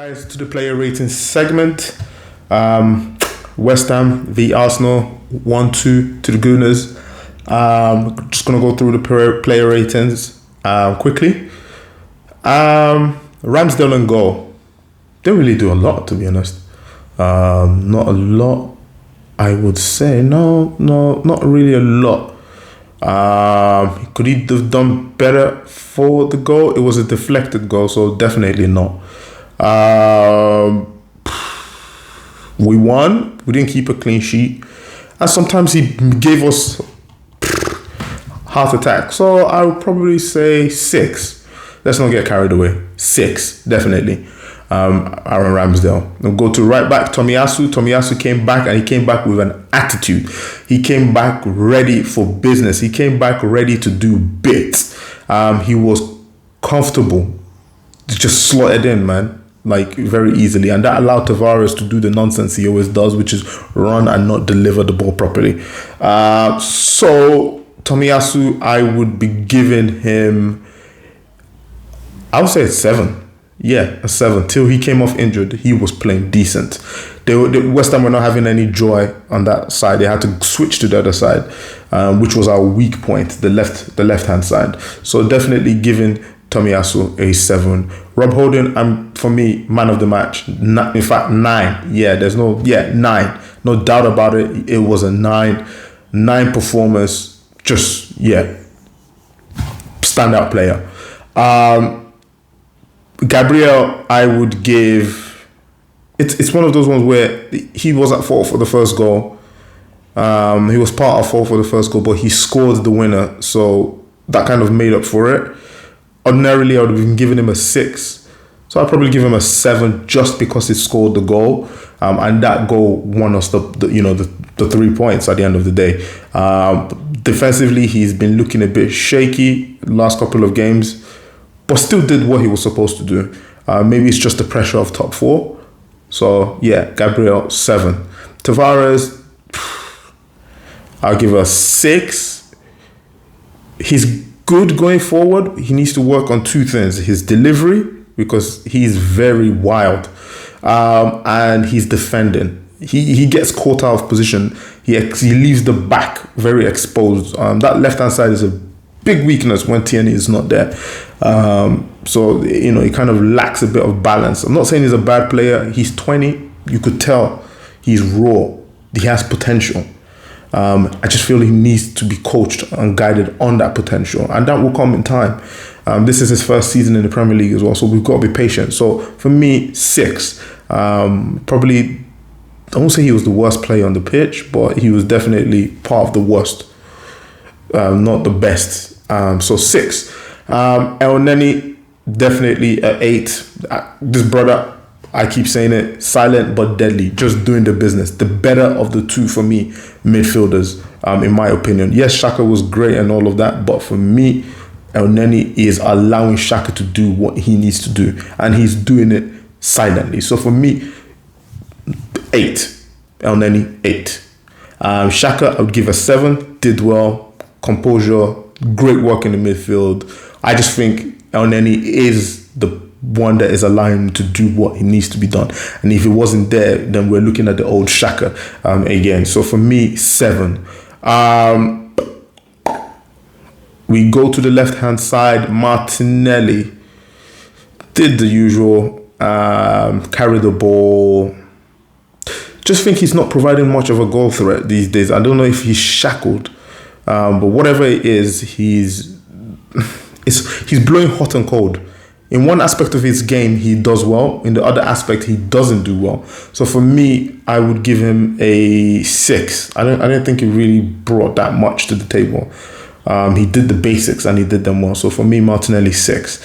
guys, to the player rating segment. West Ham v Arsenal, 1-2 to the Gooners. Just going to go through the player ratings quickly. Ramsdale and goal. Didn't really do a lot, to be honest. Not a lot, I would say. No, not really a lot. Could he have done better for the goal? It was a deflected goal, so definitely not. We won. We didn't keep a clean sheet, and sometimes he gave us heart attack. So I would probably say 6. Let's not get carried away. 6, definitely. Aaron Ramsdale. We'll go to right back, Tomiyasu. Tomiyasu came back, and he came back with an attitude. He came back ready for business. He came back ready to do bits. He was comfortable. Just slotted in, man, like very easily. And that allowed Tavares to do the nonsense he always does, which is run and not deliver the ball properly. So Tomiyasu, I would be giving him, I would say it's 7. Yeah, a 7. Till he came off injured, he was playing decent. West Ham were not having any joy on that side. They had to switch to the other side, which was our weak point, the left hand side. So definitely giving Tomiyasu a 7. Rob Holding, for me, man of the match. In fact, 9. Yeah, 9. No doubt about it. It was a 9. 9 performance. Just, standout player. Gabriel, I would give. It's one of those ones where he was at fault for the first goal. He was part of fault for the first goal, but he scored the winner, so that kind of made up for it. Ordinarily, I would have been giving him a 6, so I'd probably give him a 7 just because he scored the goal, and that goal won us the 3 points at the end of the day. Defensively, he's been looking a bit shaky the last couple of games, but still did what he was supposed to do. Maybe it's just the pressure of top 4. So, Gabriel, 7. Tavares, I'll give a 6. He's good going forward. He needs to work on 2 things. His delivery, because he's very wild, and his defending. He gets caught out of position. He leaves the back very exposed. That left-hand side is a big weakness when Tierney is not there. So, he kind of lacks a bit of balance. I'm not saying he's a bad player. He's 20. You could tell he's raw. He has potential. I just feel he needs to be coached and guided on that potential. And that will come in time. This is his first season in the Premier League as well. So we've got to be patient. So for me, 6. Probably, I won't say he was the worst player on the pitch, but he was definitely part of the worst. Not the best. So 6. El Neni, definitely an 8. This brother, I keep saying it, silent but deadly, just doing the business. The better of the 2 for me, midfielders, in my opinion. Yes, Xhaka was great and all of that, but for me, El Neni is allowing Xhaka to do what he needs to do, and he's doing it silently. So for me, 8. El Neni, 8. Xhaka, I would give a 7. Did well, composure, great work in the midfield. I just think El Neni is the one that is allowing him to do what he needs to be done. And if it wasn't there, then we're looking at the old Xhaka again. So for me, 7. We go to the left-hand side. Martinelli did the usual, carry the ball. Just think he's not providing much of a goal threat these days. I don't know if he's shackled. But whatever it is, he's blowing hot and cold. In one aspect of his game, he does well. In the other aspect, he doesn't do well. So for me, I would give him a 6. I don't think he really brought that much to the table. He did the basics and he did them well. So for me, Martinelli, 6.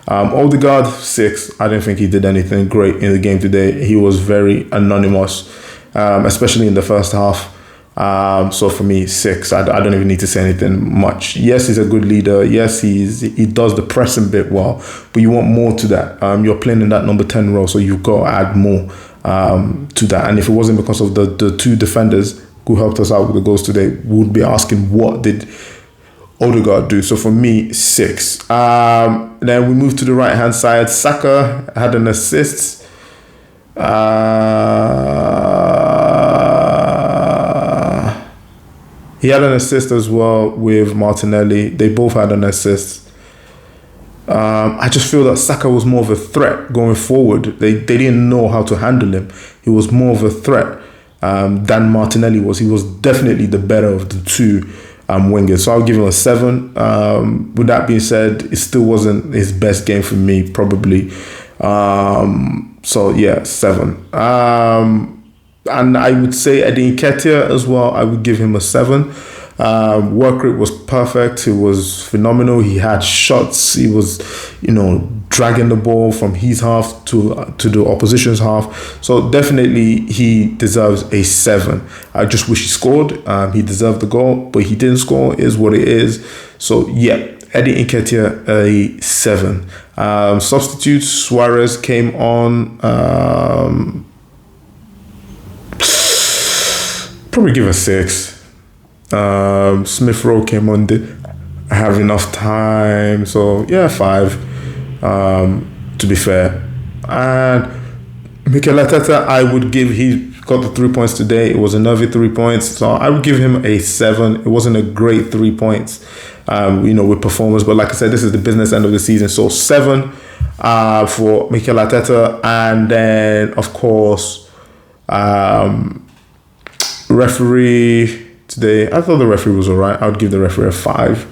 Odegaard, 6. I don't think he did anything great in the game today. He was very anonymous, especially in the first half. So for me, 6. I don't even need to say anything much. Yes, he's a good leader. Yes, he does the pressing bit well, but you want more to that. You're playing in that number 10 role, so you've got to add more to that. And if it wasn't because of the 2 defenders who helped us out with the goals today, we would be asking, what did Odegaard do? So for me, 6. Then we move to the right hand side. Saka had an assist. He had an assist as well with Martinelli. They both had an assist. I just feel that Saka was more of a threat going forward. They didn't know how to handle him. He was more of a threat than Martinelli was. He was definitely the better of the two wingers. So I'll give him a 7. With that being said, it still wasn't his best game for me, probably. So yeah, 7. And I would say Eddie Nketiah as well. I would give him a 7. Work rate was perfect. It was phenomenal. He had shots. He was, dragging the ball from his half to the opposition's half. So definitely he deserves a 7. I just wish he scored. He deserved the goal, but he didn't score. It is what it is. So yeah, Eddie Nketiah a 7. Substitutes, Suarez came on. Probably give a 6. Smith Rowe came on, did have enough time, so yeah, 5. To be fair, and Mikel Arteta, I would give, he got the 3 points today. It was another 3 points, so I would give him a 7. It wasn't a great 3 points, with performance, but like I said, this is the business end of the season, so 7 for Mikel Arteta. And then of course, referee today, I thought the referee was alright. I would give the referee a 5.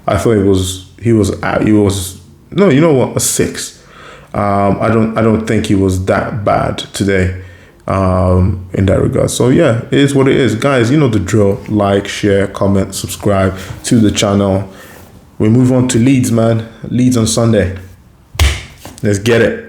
I thought he was no, you know what, a 6. I don't think he was that bad today in that regard. So yeah, it is what it is, guys. You know the drill. Like, share, comment, subscribe to the channel. We move on to Leeds, man. Leeds on Sunday. Let's get it.